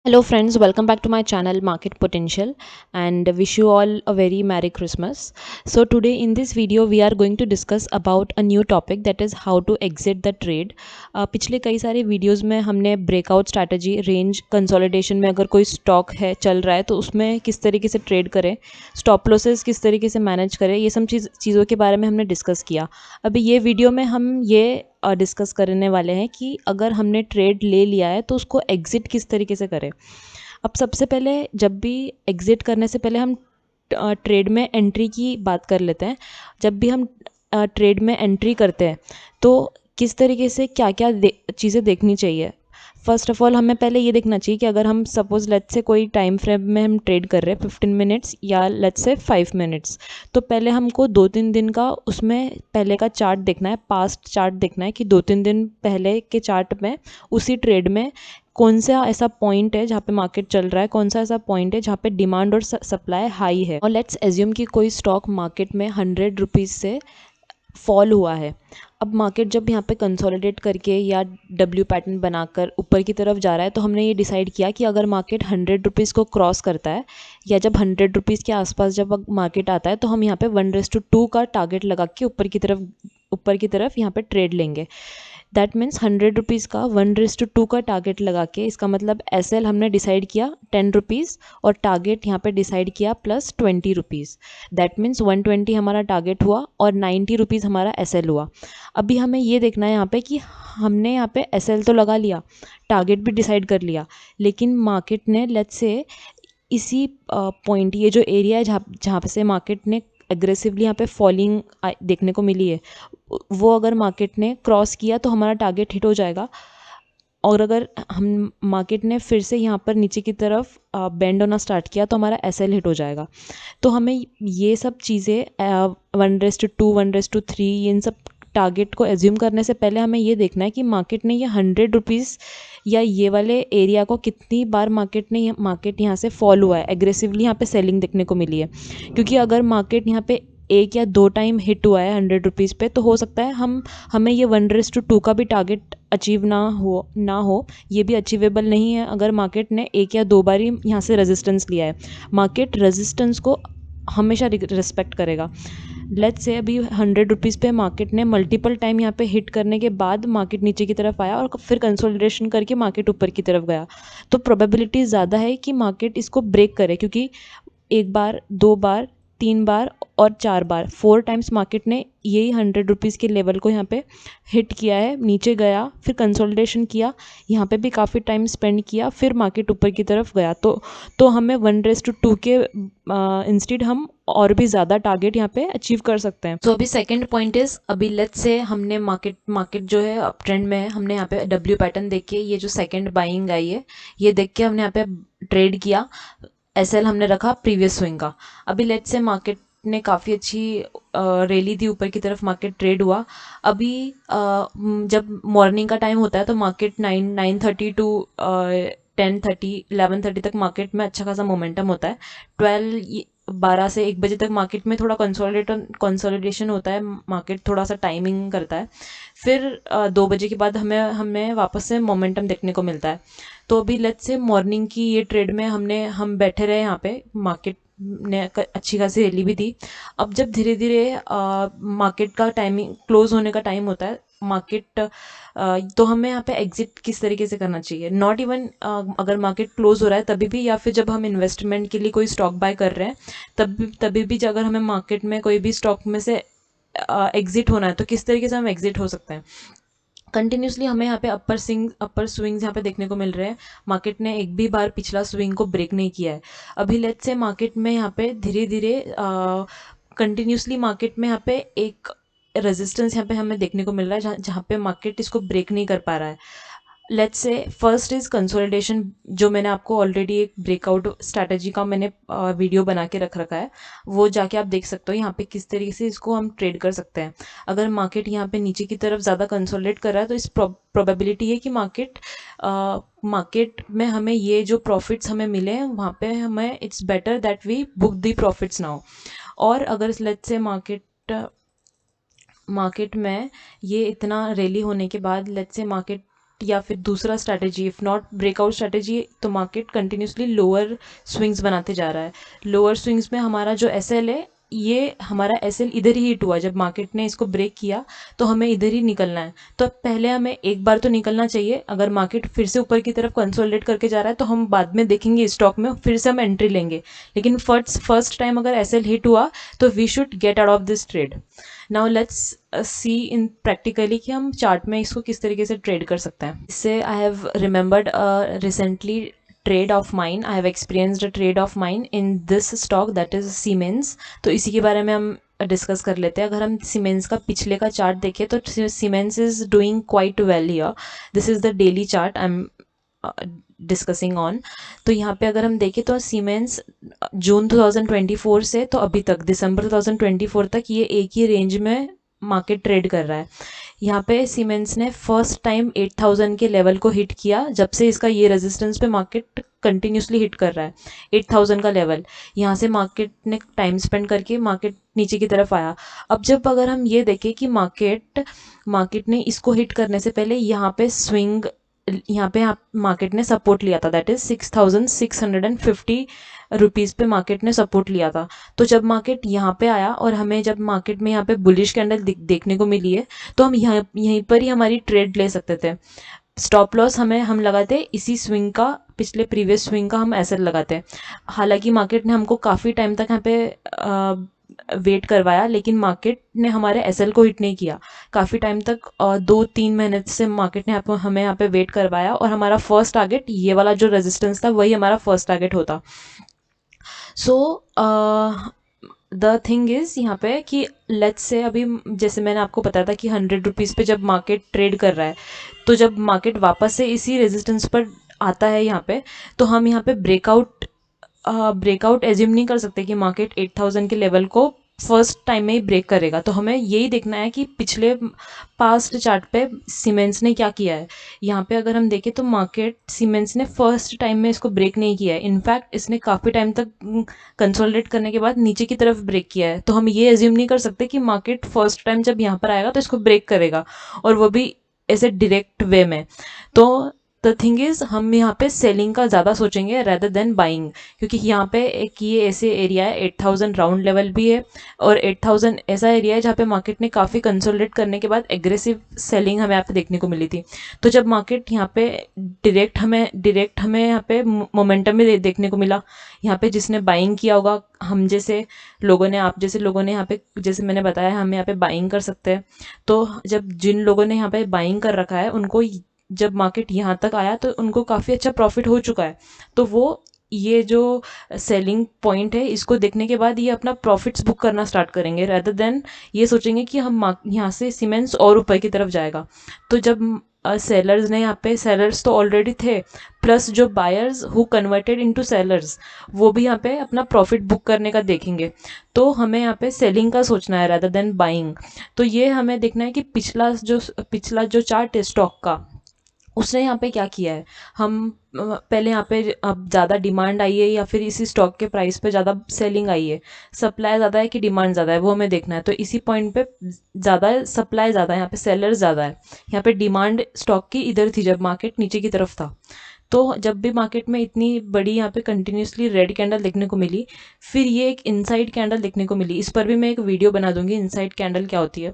Hello, friends. Welcome back to my channel Market Potential and wish you all a very Merry Christmas. So, today in this video, we are going to discuss about a new topic that is how to exit the trade. पिछले कई सारे videos में हमने breakout strategy, range consolidation में अगर कोई stock है चल रहा है तो उसमें किस तरीके से ट्रेड करें, स्टॉप लॉसेस किस तरीके से मैनेज करें, ये सब चीज़ों के बारे में हमने डिस्कस किया. अभी ये वीडियो में हम ये डिस्कस करने वाले हैं कि अगर हमने ट्रेड ले लिया है तो उसको एग्ज़िट किस तरीके से करें. अब सबसे पहले जब भी एग्ज़िट करने से पहले हम ट्रेड में एंट्री की बात कर लेते हैं. जब भी हम ट्रेड में एंट्री करते हैं तो किस तरीके से क्या क्या चीज़ें देखनी चाहिए. फर्स्ट ऑफ ऑल हमें पहले ये देखना चाहिए कि अगर हम सपोज लेट्स से कोई टाइम फ्रेम में हम ट्रेड कर रहे हैं 15 मिनट्स या लेट्स से 5 मिनट्स, तो पहले हमको 2-3 दिन का उसमें पहले का चार्ट देखना है, पास्ट चार्ट देखना है कि 2-3 दिन पहले के चार्ट में उसी ट्रेड में कौन सा ऐसा पॉइंट है जहाँ पे मार्केट चल रहा है, कौन सा ऐसा पॉइंट है जहाँ पे डिमांड और सप्लाई हाई है. और लेट्स एज्यूम कि कोई स्टॉक मार्केट में 100 रुपीज़ से फॉल हुआ है. अब मार्केट जब यहाँ पे कंसोलिडेट करके या डब्ल्यू पैटर्न बनाकर ऊपर की तरफ जा रहा है तो हमने ये डिसाइड किया कि अगर मार्केट 100 रुपीज़ को क्रॉस करता है या जब 100 रुपीज़ के आसपास जब मार्केट आता है तो हम यहाँ पे 1:2 का टारगेट लगा के ऊपर की तरफ यहाँ पे ट्रेड लेंगे. दैट मीन्स 100 रुपीज़ का 1:2 का टारगेट लगा के, इसका मतलब एसएल हमने डिसाइड किया 10 रुपीज़ और टारगेट यहाँ पे डिसाइड किया प्लस 20 रुपीज़. दैट मीन्स 120 हमारा टारगेट हुआ और 90 रुपीज़ हमारा एसएल हुआ. अभी हमें ये देखना है यहाँ पे कि हमने यहाँ पे एसएल तो लगा लिया, टारगेट भी डिसाइड कर लिया, लेकिन मार्केट ने लेट्स से इसी पॉइंट, ये जो एरिया है जहाँ से मार्केट ने एग्रेसिवली यहाँ पे फॉलिंग देखने को मिली है, वो अगर मार्केट ने क्रॉस किया तो हमारा टारगेट हिट हो जाएगा. और अगर हम मार्केट ने फिर से यहाँ पर नीचे की तरफ बेंड होना स्टार्ट किया तो हमारा एसएल हिट हो जाएगा. तो हमें ये सब चीज़ें 1:2 1:3 इन सब टारगेट को एज्यूम करने से पहले हमें ये देखना है कि मार्केट ने ये 100 रुपीज़ या ये वाले एरिया को कितनी बार मार्केट यहाँ से फॉल हुआ है, एग्रेसिवली यहाँ पे सेलिंग देखने को मिली है. क्योंकि अगर मार्केट यहाँ पे 1 या 2 टाइम हिट हुआ है 100 रुपीज़ पे तो हो सकता है हमें ये 1:2 का भी टारगेट अचीव ना हो. ये भी अचीवेबल नहीं है अगर मार्केट ने 1 या 2 बार ही यहाँ से रेजिस्टेंस लिया है. मार्केट रेजिस्टेंस को हमेशा रिस्पेक्ट करेगा. लेट्स से अभी 100 रुपीज़ पे मार्केट ने मल्टीपल टाइम यहाँ पे हिट करने के बाद मार्केट नीचे की तरफ आया और फिर कंसोलिडेशन करके मार्केट ऊपर की तरफ गया, तो प्रोबेबिलिटी ज़्यादा है कि मार्केट इसको ब्रेक करे. क्योंकि 1 बार, 2 बार, 3 बार और 4 बार, 4 टाइम्स मार्केट ने यही 100 रुपीज़ के लेवल को यहाँ पे हिट किया है, नीचे गया, फिर कंसोलिडेशन किया, यहाँ पे भी काफ़ी टाइम स्पेंड किया, फिर मार्केट ऊपर की तरफ गया. तो हमें 1:2 के इंस्टेड हम और भी ज़्यादा टारगेट यहाँ पे अचीव कर सकते हैं. तो अभी सेकंड पॉइंट इज, अभी लेट्स से हमने मार्केट जो है अप ट्रेंड में है, हमने यहाँ पे डब्ल्यू पैटर्न देख के ये जो सेकंड बाइंग आई है ये देख के हमने यहाँ पे ट्रेड किया, एसएल हमने रखा प्रीवियस स्विंग का. अभी लेट्स से मार्केट ने काफ़ी अच्छी रैली दी, ऊपर की तरफ मार्केट ट्रेड हुआ. अभी जब मॉर्निंग का टाइम होता है तो मार्केट 9:30 टू 10:30 11:30 तक मार्केट में अच्छा खासा मोमेंटम होता है. 12 से 1 बजे तक मार्केट में थोड़ा कंसोलिडेशन होता है, मार्केट थोड़ा सा टाइमिंग करता है. फिर 2 बजे के बाद हमें वापस से मोमेंटम देखने को मिलता है. तो अभी लेट्स से मॉर्निंग की ये ट्रेड में हम बैठे रहे यहाँ पे, मार्केट ने अच्छी खासी रैली भी दी. अब जब धीरे धीरे मार्केट का टाइमिंग क्लोज होने का टाइम होता है तो हमें यहाँ पे एग्जिट किस तरीके से करना चाहिए. नॉट इवन अगर मार्केट क्लोज हो रहा है तभी भी, या फिर जब हम इन्वेस्टमेंट के लिए कोई स्टॉक बाय कर रहे हैं तभी भी अगर हमें मार्केट में कोई भी स्टॉक में से एग्जिट होना है तो किस तरीके से हम एग्जिट हो सकते हैं. कंटिन्यूसली हमें यहाँ पे अपर स्विंग्स यहाँ पे देखने को मिल रहे हैं. मार्केट ने एक भी बार पिछला स्विंग को ब्रेक नहीं किया है. अभी लेट्स से मार्केट में यहाँ पे धीरे धीरे कंटिन्यूसली मार्केट में यहाँ पे एक रेजिस्टेंस यहाँ पे हमें देखने को मिल रहा है जहाँ पे मार्केट इसको ब्रेक नहीं कर पा रहा है. Let's say first is consolidation, जो मैंने आपको ऑलरेडी एक ब्रेकआउट स्ट्रैटेजी का मैंने वीडियो बना के रखा है, वो जाके आप देख सकते हो यहाँ पे किस तरीके से इसको हम ट्रेड कर सकते हैं. अगर मार्केट यहाँ पे नीचे की तरफ ज़्यादा कंसोलिडेट कर रहा है तो इस प्रोबेबिलिटी है कि मार्केट में हमें ये जो प्रॉफिट्स हमें मिले हैं वहाँ पे हमें it's better that we book the profits now. और अगर लेट्स से मार्केट में ये इतना रैली होने के बाद लेट्स से मार्केट या फिर दूसरा strategy, if not breakout strategy, तो मार्केट कंटिन्यूसली लोअर स्विंग्स बनाते जा रहा है। लोअर स्विंग्स में हमारा जो एसएल है, ये हमारा एसएल इधर ही हिट हुआ। जब मार्केट ने इसको ब्रेक किया तो हमें इधर ही निकलना है। तो पहले हमें एक बार तो निकलना चाहिए। अगर मार्केट फिर से ऊपर की तरफ कंसोलिडेट करके जा रहा है तो हम बाद में देखेंगे स्टॉक में, फिर से हम एंट्री लेंगे। लेकिन फर्स्ट टाइम अगर एसएल हिट हुआ तो we should get out of this trade. Now let's see in practically कि हम चार्ट में इसको किस तरीके से ट्रेड कर सकते हैं। इससे I have remembered recently trade off mine. I have experienced a trade off mine in this stock, that is siemens. तो इसी के बारे में हम डिस्कस कर लेते हैं। अगर हम सीमेंस का पिछले का चार्ट देखें तो siemens is doing quite well here. This is the daily chart I am discussing on. तो यहाँ पे अगर हम देखें तो सीमेंस जून 2024 से तो अभी तक दिसंबर 2024 तक ये एक ही रेंज में मार्केट ट्रेड कर रहा है। यहाँ पे सीमेंस ने फर्स्ट टाइम 8000 के लेवल को हिट किया। जब से इसका ये रेजिस्टेंस पे मार्केट कंटिन्यूसली हिट कर रहा है 8000 का लेवल। यहाँ से मार्केट ने टाइम स्पेंड करके मार्केट नीचे की तरफ आया। अब जब अगर हम ये देखें कि मार्केट ने इसको हिट करने से पहले यहाँ पे स्विंग, यहाँ पे मार्केट ने सपोर्ट लिया था, दैट इज 6650 रुपीज़ पे मार्केट ने सपोर्ट लिया था। तो जब मार्केट यहाँ पे आया और हमें जब मार्केट में यहाँ पे बुलिश कैंडल देखने को मिली है तो हम यहीं पर ही हमारी ट्रेड ले सकते थे। स्टॉप लॉस हम लगाते इसी स्विंग का, पिछले प्रीवियस स्विंग का हम ऐसे लगाते हैं। हालांकि मार्केट ने हमको काफ़ी टाइम तक यहाँ पे वेट करवाया, लेकिन मार्केट ने हमारे एसएल को हिट नहीं किया काफ़ी टाइम तक। 2-3 महीने से मार्केट ने हमें यहाँ पे वेट करवाया और हमारा फर्स्ट टारगेट, ये वाला जो रेजिस्टेंस था वही हमारा फर्स्ट टारगेट होता। सो द थिंग इज़ यहाँ पे कि लेट्स से अभी जैसे मैंने आपको बताया था कि 100 रुपीज़ पे जब मार्केट ट्रेड कर रहा है, तो जब मार्केट वापस से इसी रेजिस्टेंस पर आता है यहाँ पे, तो हम यहाँ पे ब्रेकआउट एज्यूम नहीं कर सकते कि मार्केट 8000 के लेवल को फर्स्ट टाइम में ही ब्रेक करेगा। तो हमें यही देखना है कि पिछले पास्ट चार्ट पे सीमेंस ने क्या किया है। यहाँ पे अगर हम देखें तो मार्केट सीमेंस ने फर्स्ट टाइम में इसको ब्रेक नहीं किया है। इनफैक्ट इसने काफ़ी टाइम तक कंसोलिडेट करने के बाद नीचे की तरफ ब्रेक किया है। तो हम ये एज्यूम नहीं कर सकते कि मार्केट फर्स्ट टाइम जब यहाँ पर आएगा तो इसको ब्रेक करेगा, और वो भी ऐसे डायरेक्ट वे में। तो द थिंग इज़ हम यहाँ पे सेलिंग का ज़्यादा सोचेंगे रेदर देन बाइंग, क्योंकि यहाँ पे एक ये ऐसे एरिया है, 8000 राउंड लेवल भी है, और 8000 ऐसा एरिया है जहाँ पे मार्केट ने काफ़ी कंसोलिडेट करने के बाद एग्रेसिव सेलिंग हमें यहाँ पे देखने को मिली थी। तो जब मार्केट यहाँ पे डायरेक्ट हमें यहाँ पे मोमेंटम में देखने को मिला, यहाँ पे जिसने बाइंग किया होगा, हम जैसे लोगों ने, आप जैसे लोगों ने यहाँ पे, जैसे मैंने बताया, हम यहाँ पे बाइंग कर सकते हैं। तो जब जिन लोगों ने यहाँ पे बाइंग कर रखा है उनको जब मार्केट यहाँ तक आया तो उनको काफ़ी अच्छा प्रॉफिट हो चुका है। तो वो ये जो सेलिंग पॉइंट है इसको देखने के बाद ये अपना प्रॉफिट्स बुक करना स्टार्ट करेंगे, रेदर देन ये सोचेंगे कि हम यहाँ से सीमेंस और ऊपर की तरफ जाएगा। तो जब सेलर्स ने, यहाँ पे सेलर्स तो ऑलरेडी थे, प्लस जो buyers who converted into sellers, वो भी यहाँ पे अपना प्रॉफिट बुक करने का देखेंगे। तो हमें यहाँ पे सेलिंग का सोचना है रेदर देन बाइंग। तो ये हमें देखना है कि पिछला जो चार्ट है स्टॉक का, उसने यहाँ पे क्या किया है। हम पहले यहाँ पे अब ज़्यादा डिमांड आई है या फिर इसी स्टॉक के प्राइस पे ज़्यादा सेलिंग आई है, सप्लाई ज़्यादा है कि डिमांड ज़्यादा है, वो हमें देखना है। तो इसी पॉइंट पे ज़्यादा सप्लाई ज़्यादा है, यहाँ पे सेलर ज़्यादा है, यहाँ पे डिमांड स्टॉक की इधर थी जब मार्केट नीचे की तरफ था। तो जब भी मार्केट में इतनी बड़ी यहाँ पे कंटिन्यूसली रेड कैंडल देखने को मिली, फिर ये एक इनसाइड कैंडल देखने को मिली। इस पर भी मैं एक वीडियो बना दूंगी, इनसाइड कैंडल क्या होती है,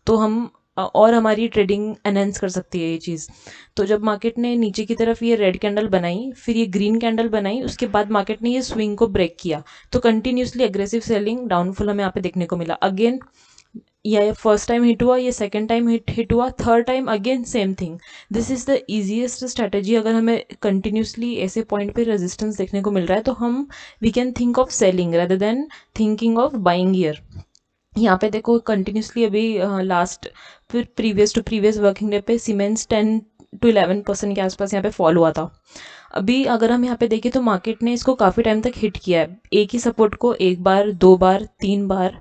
तो हम और हमारी ट्रेडिंग एनहेंस कर सकती है ये चीज़। तो जब मार्केट ने नीचे की तरफ ये रेड कैंडल बनाई, फिर ये ग्रीन कैंडल बनाई, उसके बाद मार्केट ने ये स्विंग को ब्रेक किया, तो कंटिन्यूसली एग्रेसिव सेलिंग, डाउनफॉल हमें यहाँ पे देखने को मिला। अगेन ये फर्स्ट टाइम हिट हुआ, ये सेकंड टाइम हिट हुआ, third time again same thing. This is the easiest strategy. अगर हमें कंटिन्यूसली ऐसे पॉइंट पे रेजिस्टेंस देखने को मिल रहा है तो we can think of selling rather than thinking of buying here. यहाँ पे देखो कंटिन्यूसली अभी लास्ट फिर प्रीवियस वर्किंग डे पे सीमेंस 10-11% के आसपास यहाँ पे फॉल हुआ था। अभी अगर हम यहाँ पे देखें तो मार्केट ने इसको काफ़ी टाइम तक हिट किया है, एक ही सपोर्ट को 1 बार, 2 बार, 3 बार,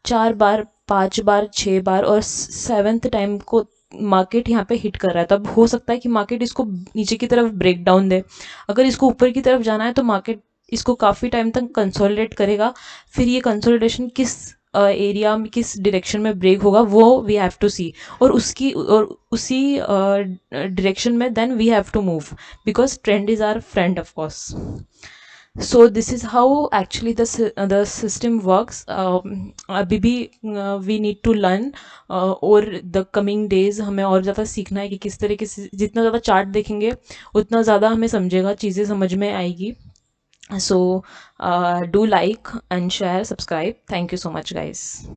4 बार, 5 बार, 6 बार, और 7th टाइम को मार्केट यहाँ पे हिट कर रहा है। तब हो सकता है कि मार्केट इसको नीचे की तरफ ब्रेक डाउन दे। अगर इसको ऊपर की तरफ जाना है तो मार्केट इसको काफ़ी टाइम तक कंसोलिडेट करेगा। फिर ये कंसोलिडेशन किस एरिया में किस डायरेक्शन में ब्रेक होगा वो वी हैव टू सी, और उसी डायरेक्शन में then we have to move, because trend is our friend of course. So this is how actually the system works. अभी भी we need to learn, और the coming days हमें और ज़्यादा सीखना है कि किस तरीके से जितना ज़्यादा चार्ट देखेंगे उतना ज़्यादा हमें समझेगा, चीज़ें समझ में आएगी. So do like and share, subscribe. Thank you so much guys.